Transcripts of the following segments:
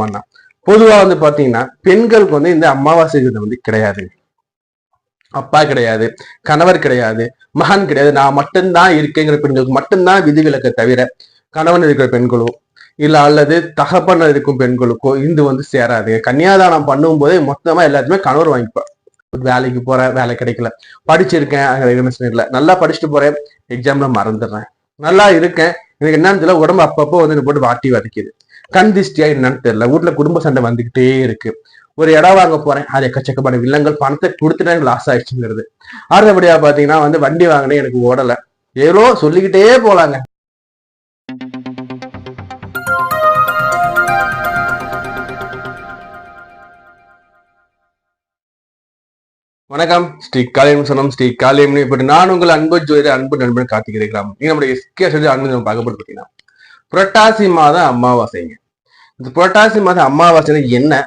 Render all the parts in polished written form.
சொல்லலாமான்னா, பொதுவா வந்து பாத்தீங்கன்னா பெண்களுக்கு வந்து இந்த அமாவாசை வந்து கிடையாது. அப்பா கிடையாது, கணவர் கிடையாது, மகன் கிடையாது, நான் மட்டும்தான் இருக்கேங்கிற பெண்களுக்கு மட்டும்தான் விதிவிலக்கை தவிர கணவன் இருக்கிற பெண்களோ இல்ல அல்லது தகப்பன் இருக்கும் பெண்களுக்கோ இது வந்து சேராது. கன்னியாதானம் பண்ணும் போதே மொத்தமா எல்லாத்தையுமே கணவர் வாங்கிப்பார். வேலைக்கு போறேன், வேலை கிடைக்கல, படிச்சிருக்கேன், இல்லை நல்லா படிச்சுட்டு போறேன், எக்ஸாம்ல மறந்துடுறேன், நல்லா இருக்கேன், எனக்கு என்னன்னு தெரியல, உடம்பு அப்பப்போ வந்து போட்டு வாட்டி வதைக்குது, கண் திஷ்டியா என்னன்னு தெரியல, வீட்டுல குடும்ப சண்டை வந்துகிட்டே இருக்கு, ஒரு இடம் வாங்க போறேன், அது எக்கச்சக்கமான வில்லங்கள், பணத்தை கொடுத்துட்டா எனக்கு லாஸ் ஆயிடுச்சுங்கிறது. அடுத்தபடியா பாத்தீங்கன்னா வந்து வண்டி வாங்கினேன், எனக்கு ஓடல, ஏதோ சொல்லிக்கிட்டே போலாங்க. வணக்கம், ஸ்ரீ காளியம் சொன்னம் ஸ்ரீ காளியம். இப்ப நான் உங்கள் அன்பு ஜோதிட அன்பு நண்பன் கார்த்திகிறேன். நீங்க நம்முடைய எஸ்கே அன்பு நம்ம பார்க்க போட்டு பார்த்தீங்கன்னா புரட்டாசி மாதம் அமாவாசைங்க. இந்த புரட்டாசி மாதம் அமாவாசை என்ன,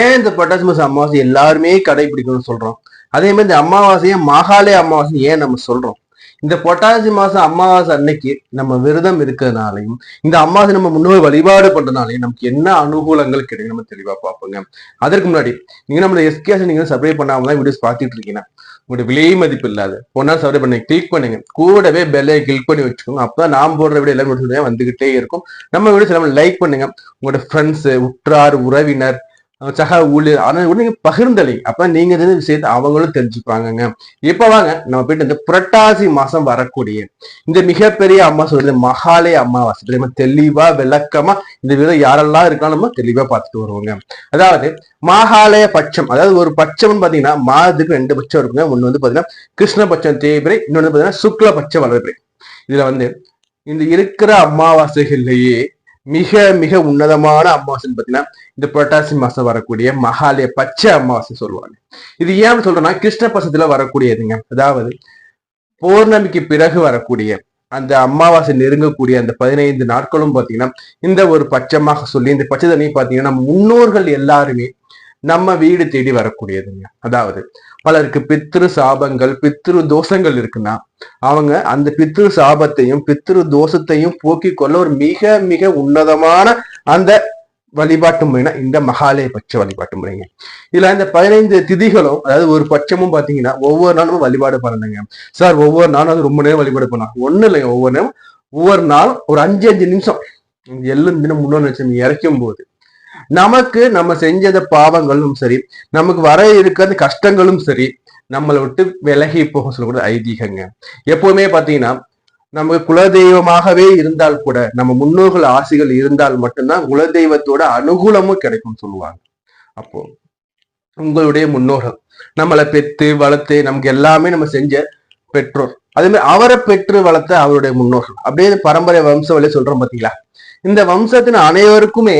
ஏன் இந்த புரட்டாசி மாதம் அமாவாசை எல்லாருமே கடைபிடிக்கணும்னு சொல்றோம், அதே மாதிரி இந்த அமாவாசையை மாகாளய அமாவாசை ஏன் நம்ம சொல்றோம், இந்த புரட்டாசி மாசம் அமாவாசை அன்னைக்கு நம்ம விரதம் இருக்கிறதுனாலையும் இந்த அமாவாசை நம்ம முன்னோர் வழிபாடு பண்றதுனாலையும் நமக்கு என்ன அனுகூலங்கள் கிடைக்கும் நம்ம தெளிவா பார்ப்போங்க. அதற்கு முன்னாடி நீங்க நம்ம எஸ்கே நீங்க சப்ஸ்கிரைப் பண்ணாம தான் வீடியோஸ் பார்த்துட்டு இருக்கீங்கன்னா உங்களுடைய விலை மதிப்பு இல்லாத பொண்ணா சப்ஸ்கிரைப் பண்ணி கிளிக் பண்ணுங்க, கூடவே பெல்லை கிளிக் பண்ணி வச்சுக்கோங்க. அப்பதான் நாம் போடுற வீடியோ எல்லாரும் வந்துகிட்டே இருக்கும். நம்ம வீடியோஸ் எல்லாமே லைக் பண்ணுங்க, உங்களோட ஃப்ரெண்ட்ஸ், உற்றார், உறவினர், சக ஊழியர் ஆனா நீங்க பகிர்ந்தளிங்க, அப்ப நீங்க விஷயத்த அவங்களும் தெரிஞ்சுப்பாங்க. இப்ப வாங்க நம்ம போயிட்டு இந்த புரட்டாசி மாசம் வரக்கூடிய இந்த மிகப்பெரிய அமாவாசை சொல்றது மகாலய அமாவாசை தெளிவா விளக்கமா இந்த விதம் யாரெல்லாம் இருக்கலாம் நம்ம தெளிவா பார்த்துட்டு வருவோங்க. அதாவது மகாலய பட்சம், அதாவது ஒரு பட்சம்னு பாத்தீங்கன்னா மாதத்துக்கு 2 பட்சம் இருக்குங்க. ஒண்ணு வந்து பாத்தீங்கன்னா கிருஷ்ணபட்சம் தேய்பிரை, இன்னொன்னு பாத்தீங்கன்னா சுக்லபட்சம் வளர்பிரை. இதுல வந்து இந்த இருக்கிற அமாவாசைகள்லயே மிக மிக உன்னதமான அமாவாசைன்னு பாத்தீங்கன்னா இந்த புரட்டாசி மாசம் வரக்கூடிய மகாலய பச்சை அமாவாசை சொல்லுவாங்க. இது ஏன் சொல்றேன்னா கிருஷ்ண பட்சத்துல வரக்கூடியதுங்க. அதாவது பௌர்ணமிக்கு பிறகு வரக்கூடிய அந்த அமாவாசை நெருங்கக்கூடிய அந்த 15 நாட்களும் பாத்தீங்கன்னா இந்த ஒரு பட்சமாக சொல்லி இந்த பச்சை தண்ணி பாத்தீங்கன்னா நம்ம முன்னோர்கள் எல்லாருமே நம்ம வீடு தேடி வரக்கூடியதுங்க. அதாவது பலருக்கு பித்ரு சாபங்கள், பித்ரு தோஷங்கள் இருக்குன்னா அவங்க அந்த பித்ரு சாபத்தையும் பித்ரு தோஷத்தையும் போக்கிக் கொள்ள ஒரு மிக மிக உன்னதமான அந்த வழிபாட்டு முறைனா இந்த மகாலய பட்ச வழிபாட்டு முறைங்க. இதுல இந்த 15 திதிகளும், அதாவது ஒரு பட்சமும் பாத்தீங்கன்னா ஒவ்வொரு நாளும் வழிபாடு பண்ணணுங்க. சார் ஒவ்வொரு நாளும் அது ரொம்ப நேரம் வழிபாடு பண்ணலாம், ஒண்ணு இல்லைங்க. ஒவ்வொரு நாளும் ஒரு 5 நிமிஷம் எள்ளும் தினம் முன்னோர் லட்சம் இறக்கும் போது நமக்கு நம்ம செஞ்சத பாவங்களும் சரி, நமக்கு வர இருக்கிற கஷ்டங்களும் சரி, நம்மளை விட்டு விலகி போக சொல்லக்கூட ஐதீகங்க. எப்பவுமே பாத்தீங்கன்னா நமக்கு குலதெய்வமாகவே இருந்தால் கூட நம்ம முன்னோர்கள் ஆசைகள் இருந்தால் மட்டும்தான் குலதெய்வத்தோட அனுகூலமும் கிடைக்கும் சொல்லுவாங்க. அப்போ உங்களுடைய முன்னோர்கள் நம்மளை பெற்று வளர்த்து நமக்கு எல்லாமே நம்ம செஞ்ச பெற்றோர், அதே மாதிரி அவரை பெற்று வளர்த்த அவருடைய முன்னோர்கள், அப்படியே பரம்பரை வம்ச வழியை சொல்றோம் பாத்தீங்களா. இந்த வம்சத்தின் அனைவருக்குமே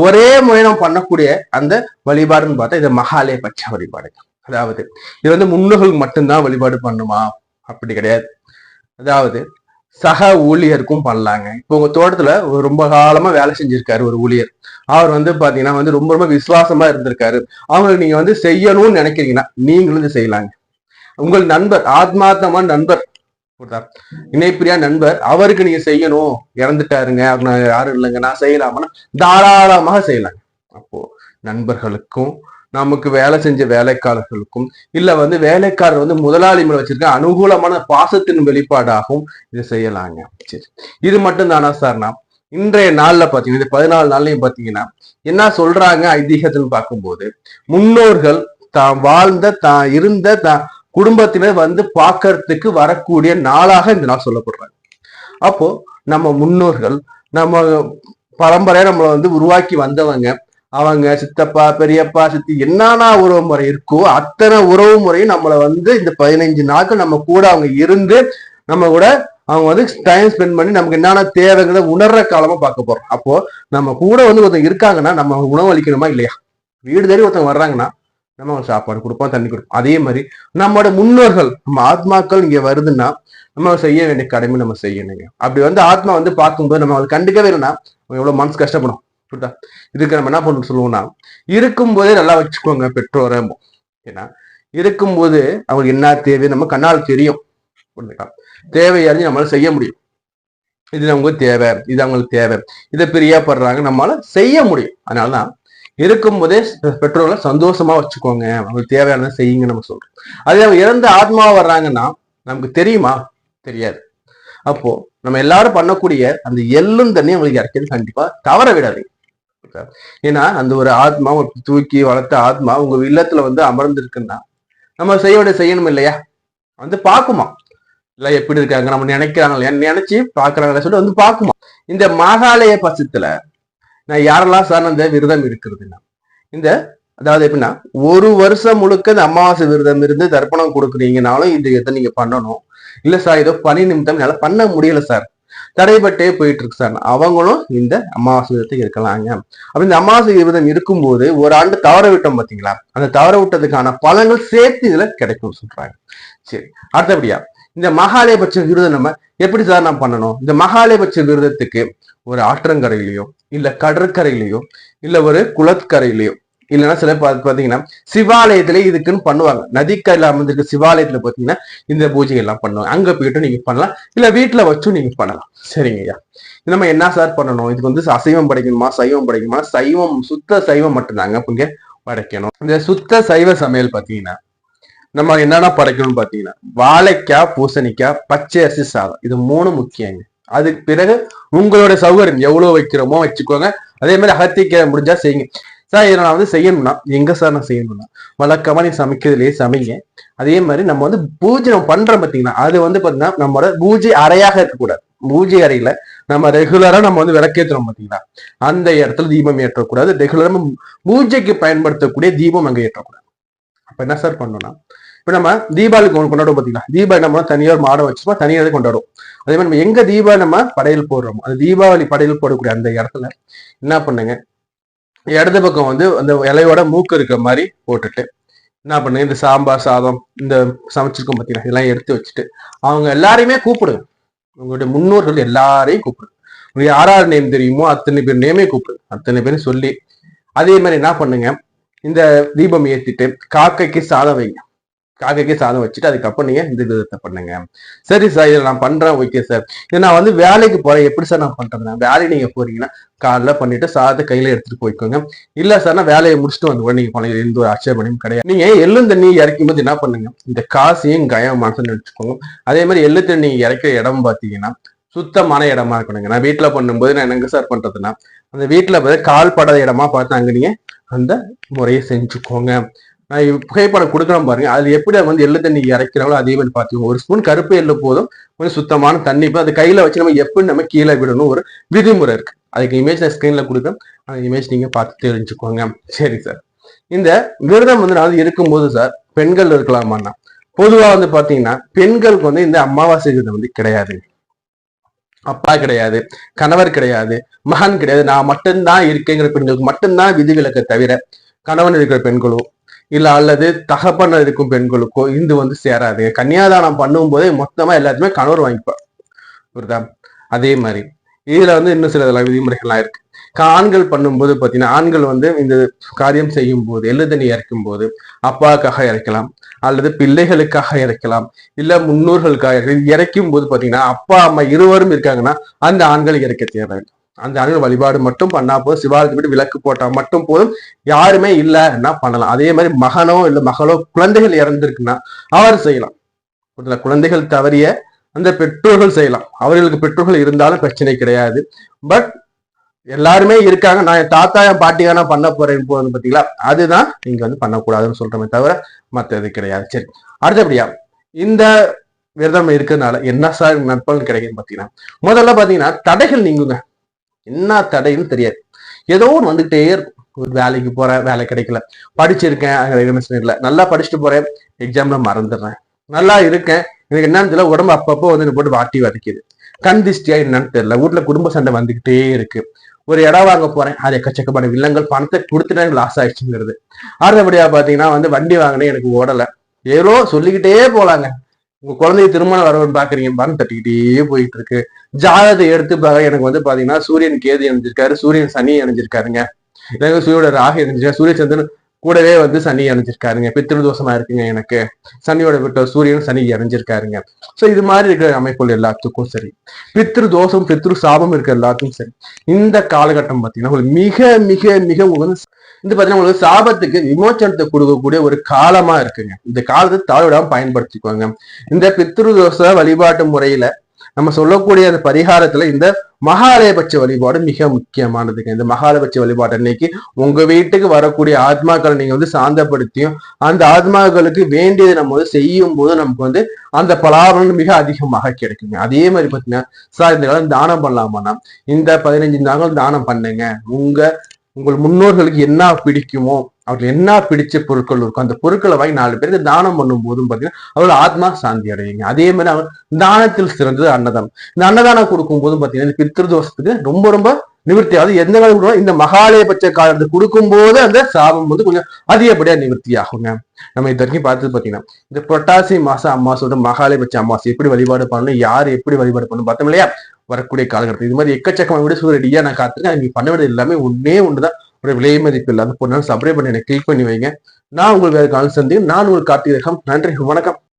ஒரே முறை நம்ம பண்ணக்கூடிய அந்த வழிபாடுன்னு பார்த்தா இது மகாலய பட்ச வழிபாடு. அதாவது இது வந்து முன்னோர்களுக்கு மட்டும்தான் வழிபாடு பண்ணுமா, அப்படி கிடையாது. அதாவது சக ஊழியருக்கும் பண்ணலாங்க. இப்போ உங்க தோட்டத்துல ரொம்ப காலமா வேலை செஞ்சிருக்காரு ஒரு ஊழியர், அவர் வந்து பாத்தீங்கன்னா வந்து ரொம்ப ரொம்ப விசுவாசமா இருந்திருக்காரு, அவங்களுக்கு நீங்க வந்து செய்யணும்னு நினைக்கிறீங்கன்னா நீங்களும் இது செய்யலாங்க. உங்கள் நண்பர், ஆத்மார்த்தமான நண்பர், இணைப்பிரியா நண்பர், அவருக்கு நீங்க செய்யணும், இறந்துட்டாருங்க, நான் யாரும் இல்லைங்க, நான் செய்யலாமா, தாராளமாக செய்யலாங்க. அப்போ நண்பர்களுக்கும் நமக்கு வேலை செஞ்ச வேலைக்காரர்களுக்கும் இல்ல வந்து வேலைக்காரர் வந்து முதலாளி மேல வச்சிருக்க அனுகூலமான பாசத்தின் வெளிப்பாடாகவும் இதை செய்யலாங்க. சரி, இது மட்டும் தானா சார்னா இன்றைய நாள்ல பாத்தீங்கன்னா இந்த 14 நாள்லயும் பாத்தீங்கன்னா என்ன சொல்றாங்க ஐதீகத்துன்னு பார்க்கும்போது முன்னோர்கள் தான் வாழ்ந்த தான் இருந்த தான் குடும்பத்தினர் வந்து பார்க்கறதுக்கு வரக்கூடிய நாளாக இந்த நாள் சொல்லப்படுறாங்க. அப்போ நம்ம முன்னோர்கள் நம்ம பரம்பரையா நம்மளை வந்து உருவாக்கி வந்தவங்க, அவங்க சித்தப்பா பெரியப்பா சித்தி என்னென்ன உறவு முறை இருக்கோ அத்தனை உறவு முறையும் நம்மளை வந்து இந்த 15 நாட்கள் நம்ம கூட அவங்க இருந்து நம்ம கூட அவங்க வந்து டைம் ஸ்பெண்ட் பண்ணி நமக்கு என்னென்ன தேவைங்கிறத உணர்ற காலமா பார்க்க போறோம். அப்போ நம்ம கூட வந்து ஒருத்தங்க இருக்காங்கன்னா நம்ம உணவு அளிக்கணுமா இல்லையா, வீடு தேடி ஒருத்தவங்க வர்றாங்கன்னா நம்ம சாப்பாடு கொடுப்போம், தண்ணி கொடுப்போம். அதே மாதிரி நம்மளோட முன்னோர்கள் நம்ம ஆத்மாக்கள் இங்க வருதுன்னா நம்ம செய்ய வேண்டிய கடமை நம்ம செய்யணுங்க. அப்படி வந்து ஆத்மா வந்து பார்க்கும்போது நம்ம அதை கண்டுக்கவே இல்லைன்னா எவ்வளவு மனசு கஷ்டப்படும். புரியுதா? இதுக்கு நம்ம என்ன பண்ணணும் சொல்லுவோம்னா இருக்கும்போதே நல்லா வச்சுக்கோங்க பெற்றோரை. ஏன்னா இருக்கும்போது அவங்களுக்கு என்ன தேவை நம்ம கண்ணால் தெரியும், தேவை அறிஞ்சு நம்மளால செய்ய முடியும். இது நமக்கு தேவை, இது அவங்களுக்கு தேவை, இதை பிரியப்படுறாங்க, நம்மளால செய்ய முடியும். அதனாலதான் இருக்கும்போதே பெற்றோர்களை சந்தோஷமா வச்சுக்கோங்க, அவங்களுக்கு தேவையானதை செய்யுங்க நம்ம சொல்றோம். அதே அவங்க இறந்த ஆத்மாவா வர்றாங்கன்னா நமக்கு தெரியுமா? தெரியாது. அப்போ நம்ம எல்லாரும் பண்ணக்கூடிய அந்த எள்ளும் தண்ணி அவங்களுக்கு இறக்கிறது கண்டிப்பா தவற விடாதீங்க. ஏன்னா அந்த ஒரு ஆத்மா தூக்கி வளர்த்த ஆத்மா உங்க இல்லத்துல வந்து அமர்ந்திருக்குன்னா நம்ம செய்யணும் இல்லையா? வந்து பாக்குமா இல்ல எப்படி இருக்காங்க, நம்ம நினைக்கிறாங்க நினைச்சு பாக்குறாங்க சொல்லி வந்து பாக்குமா. இந்த மாகாலய பட்சத்துல நான் யாரெல்லாம் சார் அந்த விரதம் இருக்கிறதுன்னா, இந்த அதாவது எப்படின்னா ஒரு வருஷம் முழுக்க இந்த அமாவாசை விரதம் இருந்து தர்ப்பணம் கொடுக்குறீங்கனாலும் இந்த இதை நீங்க பண்ணணும். இல்ல சார் ஏதோ பணி நிமித்தம் என்னால பண்ண முடியல சார், தடைபட்டே போயிட்டு இருக்கு சார், அவங்களும் இந்த அமாவாசை விரதத்தை இருக்கலாங்க. அப்ப இந்த அமாவாசை விரதம் இருக்கும்போது ஒரு ஆண்டு தவற விட்டோம் பாத்தீங்களா, அந்த தவற விட்டதுக்கான பலன்கள் சேர்த்து இதுல கிடைக்கும் சொல்றாங்க. சரி, அடுத்தபடியா இந்த மகாலயபட்ச விரதம் நம்ம எப்படி சார் நான் பண்ணணும்? இந்த மகாலயபட்ச விரதத்துக்கு ஒரு ஆற்றங்கரையிலையோ இல்ல கடற்கரையிலையோ இல்ல ஒரு குளக்கரையிலையோ இல்லைன்னா சில பாத்தீங்கன்னா சிவாலயத்திலே இதுக்குன்னு பண்ணுவாங்க. நதிக்கரையில அமர்ந்திருக்க சிவாலயத்துல பாத்தீங்கன்னா இந்த பூஜை எல்லாம் பண்ணுவாங்க. அங்க போயிட்டு நீங்க பண்ணலாம், இல்ல வீட்டுல வச்சும் நீங்க பண்ணலாம். சரிங்க ஐயா, நம்ம என்ன சார் பண்ணணும்? இதுக்கு வந்து அசைவம் படைக்கணுமா சைவம் படைக்கணுமா? சைவம், சுத்த சைவம் மட்டும்தாங்க இங்க படைக்கணும். இந்த சுத்த சைவ சமையல் பாத்தீங்கன்னா நம்ம என்னென்ன படைக்கணும்னு பாத்தீங்கன்னா வாழைக்காய், பூசணிக்காய், பச்சை அரிசி சாதம், இது 3 முக்கியங்க. அதுக்கு பிறகு உங்களோட சௌகரியம் எவ்வளவு வைக்கிறோமோ வச்சுக்கோங்க. அதே மாதிரி அகத்திக்கீரை முடிஞ்சா செய்யுங்க. சார் இதை நான் வந்து செய்யணும்னா எங்க சார் நான் செய்யணும்னா வழக்கமா நீ சமைக்கிறதுலயே சமைங்க. அதே மாதிரி நம்ம வந்து பூஜை நம்ம பண்றோம் பாத்தீங்கன்னா அது வந்து பாத்தீங்கன்னா நம்மளோட பூஜை அறையாக இருக்கக்கூடாது. பூஜை அறையில நம்ம ரெகுலரா நம்ம வந்து விளக்கேற்றுறோம் பாத்தீங்களா, அந்த இடத்துல தீபம் ஏற்றக்கூடாது. ரெகுலரா பூஜைக்கு பயன்படுத்தக்கூடிய தீபம் அங்க ஏற்றக்கூடாது. அப்ப என்ன சார் பண்ணணும்னா, இப்ப நம்ம தீபாவளிக்கு கொண்டாடுவோம் பாத்தீங்களா, தீபாவளி நம்ம தனியா ஒரு மாடம் வச்சுப்பா தனியாக கொண்டாடுவோம். அதே மாதிரி நம்ம எங்க தீபாவளி நம்ம படையல் போடுறோம், அந்த தீபாவளி படையல் போடக்கூடிய அந்த இடத்துல என்ன பண்ணுங்க, இடது பக்கம் வந்து அந்த இலையோட மூக்கு இருக்கிற மாதிரி போட்டுட்டு என்ன பண்ணுங்க, இந்த சாம்பார் சாதம் இந்த சமைச்சிருக்கோம் பாத்தீங்களா, இதெல்லாம் எடுத்து வச்சுட்டு அவங்க எல்லாரையுமே கூப்பிடுங்க. உங்களுடைய முன்னோர்கள் எல்லாரையும் கூப்பிடுங்க. உங்களுக்கு யாரார் நேம் தெரியுமோ அத்தனை பேர் நேமே கூப்பிடுங்க. அத்தனை பேரும் சொல்லி அதே மாதிரி என்ன பண்ணுங்க, இந்த தீபம் ஏத்திட்டு காக்கைக்கு சாதம் வைங்க. காக்கைக்கு சாதம் வச்சுட்டு அதுக்கப்புறம் நீங்க இந்த விதத்தை பண்ணுங்க. சரி சார் இதை நான் பண்றேன், ஓகே சார். இதை நான் வந்து வேலைக்கு போறேன், எப்படி சார் நான் பண்றேன்? வேலைக்கு நீங்க போறீங்கன்னா காலைல பண்ணிட்டு சாதத்தை கையில எடுத்துட்டு போய்க்கோங்க. இல்ல சார் நான் வேலையை முடிச்சுட்டு வந்து கூட நீங்க பண்ண எந்த ஒரு ஆட்சேபனையும் கிடையாது. நீங்க எள்ளு தண்ணி இறக்கும் போது என்ன பண்ணுங்க, இந்த காசையும் கயம் மனசுன்னு வச்சுக்கோங்க. அதே மாதிரி எள்ளு தண்ணி இறக்கிற இடம் பாத்தீங்கன்னா சுத்தமான இடமா இருக்கணுங்க. நான் வீட்டுல பண்ணும்போது நான் என்னங்க சார் பண்றதுன்னா அந்த வீட்டுல கால் படாத இடமா பார்த்து அங்க நீங்க அந்த முறையை செஞ்சுக்கோங்க. நான் புகைப்படம் கொடுக்குறோம் பாருங்க, அதுல எப்படி வந்து எள்ளு தண்ணி இறக்கிறாங்களோ அதே மாதிரி பார்த்துக்கோங்க. ஒரு ஸ்பூன் கருப்பு எள்ளு போதும், கொஞ்சம் சுத்தமான தண்ணி அது கையில வச்சு நம்ம எப்படி நம்ம கீழே விடணும் ஒரு விதிமுறை இருக்கு. அதுக்கு இமேஜ் நான் ஸ்கிரீன்ல கொடுக்குறேன், அந்த இமேஜ் நீங்க பார்த்து தெரிஞ்சுக்கோங்க. சரி சார், இந்த விரதம் வந்து நான் இருக்கும்போது சார் பெண்கள் இருக்கலாமான்னா பொதுவா வந்து பாத்தீங்கன்னா பெண்களுக்கு வந்து இந்த அமாவாசை விரதம் வந்து கிடையாது. அப்பா கிடையாது, கணவர் கிடையாது, மகன் கிடையாது, நான் மட்டும்தான் இருக்கேங்கிற பெண்களுக்கு மட்டும்தான் விதிவிலக்கை தவிர கணவன் இருக்கிற பெண்களோ இல்ல அல்லது தகப்பன் இருக்கும் பெண்களுக்கோ இது வந்து சேராது. கன்னியாதானம் பண்ணும் போதே மொத்தமா எல்லாத்தையுமே கணவர் வாங்கிப்பார், புரியுதா? அதே மாதிரி இதுல வந்து இன்னும் சில விதிமுறைகள்லாம் இருக்கு. ஆண்கள் பண்ணும்போது பாத்தீங்கன்னா ஆண்கள் வந்து இந்த காரியம் செய்யும் போது எள்ளு தண்ணி இறக்கும் போது அப்பாவுக்காக இறக்கலாம் அல்லது பிள்ளைகளுக்காக இறக்கலாம், இல்ல முன்னோர்களுக்காக இறக்கும் போது பாத்தீங்கன்னா அப்பா அம்மா இருவரும் இருக்காங்கன்னா அந்த ஆண்கள் இறக்க தேவை. அந்த ஆண்கள் வழிபாடு மட்டும் பண்ணா போதும், சிவாலயத்தை விட்டு விளக்கு போட்டா மட்டும் போதும், யாருமே இல்லைன்னா பண்ணலாம். அதே மாதிரி மகனோ இல்ல மகளோ குழந்தைகள் இறந்திருக்குன்னா அவர் செய்யலாம். குழந்தைகள் தவறிய அந்த பெற்றோர்கள் செய்யலாம். அவர்களுக்கு பெற்றோர்கள் இருந்தாலும் பிரச்சனை கிடையாது. பட் எல்லாருமே இருக்காங்க, நான் என் தாத்தா என் பாட்டியா நான் பண்ண போறேன் போது பாத்தீங்களா, அதுதான் நீங்க வந்து பண்ணக்கூடாதுன்னு சொல்றமே தவிர மற்றது கிடையாது. சரி, அடுத்தபடியா இந்த விரதம் இருக்கிறதுனால என்ன சார் நற்பலன் கிடைக்கும் பாத்தீங்கன்னா, முதல்ல பாத்தீங்கன்னா தடைகள் நீங்குங்க. என்ன தடைன்னு தெரியாது, ஏதோ ஒன்று வந்துகிட்டே இருக்கும். ஒரு வேலைக்கு போறேன், வேலை கிடைக்கல, படிச்சிருக்கேன் இல்லை, நல்லா படிச்சுட்டு போறேன், எக்ஸாம்ல மறந்துடுறேன், நல்லா இருக்கேன், எனக்கு என்னன்னு தெரியல, உடம்பு அப்பப்போ வந்து போட்டு வாட்டி வதைக்குது, கண் திஷ்டியா என்னன்னு தெரியல, வீட்டுல குடும்ப சண்டை வந்துகிட்டே இருக்கு, ஒரு இடம் வாங்க போறேன், அது எக்கச்சக்கமான வில்லங்கள், பணத்தை கொடுத்துட்டா எனக்கு லாஸ் ஆயிடுச்சுங்கிறது. அடுத்தபடியா பாத்தீங்கன்னா வந்து வண்டி வாங்கினேன் எனக்கு ஓடலை, ஏதோ சொல்லிக்கிட்டே போலாங்க. உங்க குழந்தைய திருமணம் வரவன் பாக்குறீங்க, பணம் தட்டிக்கிட்டே போயிட்டு இருக்கு. ஜாதகத்தை எடுத்து எனக்கு வந்து பாத்தீங்கன்னா சூரியன் கேது இணைஞ்சிருக்காரு, சூரியன் சனி இணைஞ்சிருக்காருங்க, எனக்கு சூரியோட ராகு இணைஞ்சிருக்காரு, சூரிய சந்திரன் கூடவே சனி அணைஞ்சிருக்காருங்க. பித்ருதோஷமா இருக்குங்க எனக்கு. சனியோட விட்ட சூரியன் சனி அணைஞ்சிருக்காருங்க. சோ இது மாதிரி இருக்கிற அமைப்புகள் எல்லாத்துக்கும் சரி, பித்ரு தோஷம் பித்ரு சாபம் இருக்கிற எல்லாத்துக்கும் சரி, இந்த காலகட்டம் பாத்தீங்கன்னா உங்களுக்கு மிக மிக மிக பாத்தீங்கன்னா உங்களுக்கு சாபத்துக்கு விமோச்சனத்தை கொடுக்கக்கூடிய ஒரு காலமா இருக்குங்க. இந்த காலத்தை தாழ்விடாம பயன்படுத்திக்குவாங்க. இந்த பித்ருதோஷ வழிபாட்டு முறையில நம்ம சொல்லக்கூடிய அந்த பரிகாரத்துல இந்த மகாலயபட்ச வழிபாடு மிக முக்கியமானதுங்க. இந்த மகாலயபட்ச வழிபாடு அன்னைக்கு உங்க வீட்டுக்கு வரக்கூடிய ஆத்மாக்களை நீங்க சாந்தப்படுத்தியும் அந்த ஆத்மாக்களுக்கு வேண்டியதை நம்ம செய்யும் போது நமக்கு அந்த பலாபலன் மிக அதிகமாக கிடைக்குங்க. அதே மாதிரி பாத்தீங்கன்னா சார் இந்த காலம் தானம் பண்ணலாமான்னா இந்த 15 நாட்கள் தானம் பண்ணுங்க. உங்கள் முன்னோர்களுக்கு என்ன பிடிக்குமோ அவர்களுக்கு என்ன பிடிச்ச பொருட்கள் இருக்கும் அந்த பொருட்களை வாங்கி 4 பேருக்கு தானம் பண்ணும் போதும் பாத்தீங்கன்னா அவரோட ஆத்மா சாந்தி அடையுங்க. அதே மாதிரி அவர் தானத்தில் சிறந்தது அன்னதானம். இந்த அன்னதானம் கொடுக்கும் போதும் பாத்தீங்கன்னா பித்ருதோஷத்துக்கு ரொம்ப ரொம்ப நிவர்த்தி ஆகுது. எந்த காலம் இந்த மகாலயபட்ச காலத்தை கொடுக்கும் போது அந்த சாபம் கொஞ்சம் அதிகப்படியா நிவர்த்தி ஆகுங்க. நம்ம இது வரைக்கும் பார்த்தது பாத்தீங்கன்னா இந்த புரட்டாசி மாசம் அமாவாசோட மகாலயபட்ச அமாவாசை எப்படி வழிபாடு பண்ணணும், யார் எப்படி வழிபாடு பண்ணணும் பார்த்தோம் இல்லையா? வரக்கூடிய காலகட்டத்தில் இது மாதிரி எக்கச்சக்கமான வீடியோஸ் ரெடியா நான் காத்துருக்கேன். நீங்க பண்ண வேண்டியது எல்லாமே ஒண்ணுதான், ஒரு விலை மதிப்பு இல்லாத பொண்ணு சப்ஸ்கிரைப் பண்ணி எனக்கு கிளிக் பண்ணி வைங்க. நான் உங்களுக்கு வேற கால் சந்தையும் நான் உங்களுக்கு கார்த்திகேயன். நன்றி, வணக்கம்.